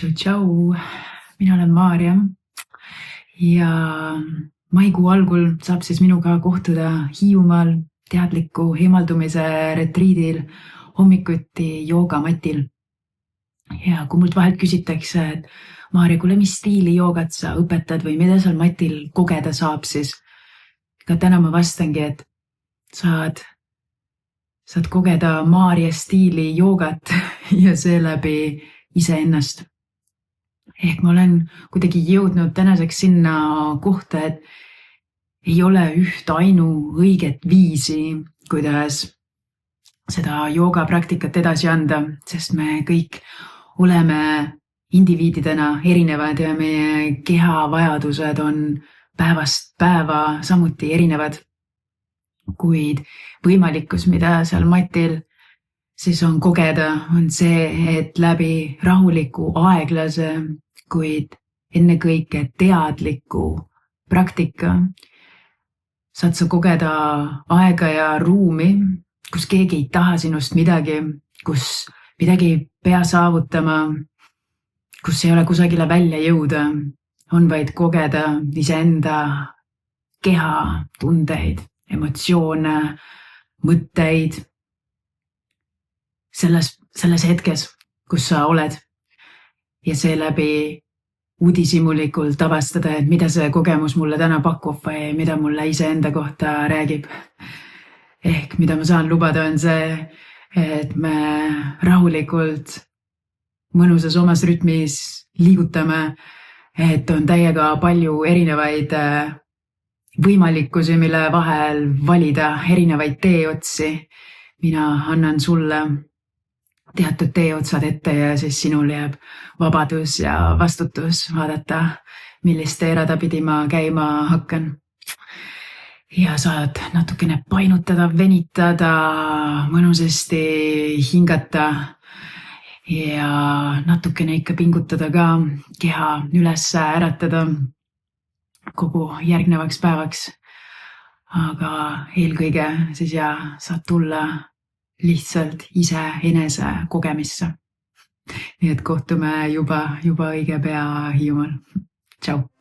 Tšau-tšau, mina olen Maarja ja maikuu algul saab siis minuga kohtuda Hiiumaal teadliku eemaldumise retriidil hommikuti joogamatil. Ja kui mult vahelt küsitakse, et Maarja, kuule, mis stiili joogat sa õpetad või mida seal matil kogeda saab, siis ka täna ma vastangi, et saad kogeda Maarja stiili joogat ja seeläbi iseennast. Ehk ma olen kuidagi jõudnud tänaseks sinna kohta, et ei ole üht õiget viisi, kuidas seda joogapraktikat edasi anda, sest me kõik oleme indiviididena erinevad ja meie kehavajadused on päevast päeva samuti erinevad. Kuid võimalikkus, mida seal matil siis on kogeda, on see, et läbi rahuliku, aeglase, kuid ennekõike teadliku praktika saad sa kogeda aega ja ruumi, kus keegi ei taha sinust midagi, kus midagi ei pea saavutama, kus ei ole kusagile välja jõuda, on vaid kogeda iseenda keha, tundeid, emotsioone, mõtteid selles hetkes, kus sa oled ja seeläbi uudishimulikult avastada, et mida see kogemus mulle täna pakub või mida mulle iseenda kohta räägib. Ehk mida ma saan lubada on see, et me rahulikult mõnusas omas rütmis liigutame, et on täiega palju erinevaid võimalikkusi, mille vahel valida erinevaid teeotsi. Mina annan sulle teatud teeotsad ette ja siis sinul jääb vabadus ja vastutus vaadata, millist teerada pidi ma käima hakkan. Ja saad natukene painutada, venitada, mõnusasti hingata ja natukene ikka pingutada ka keha üles äratada kogu järgnevaks päevaks. Aga eelkõige siis saad tulla lihtsalt iseenese kogemisse. Nii et kohtume juba õige pea Hiiumaal. Tšau!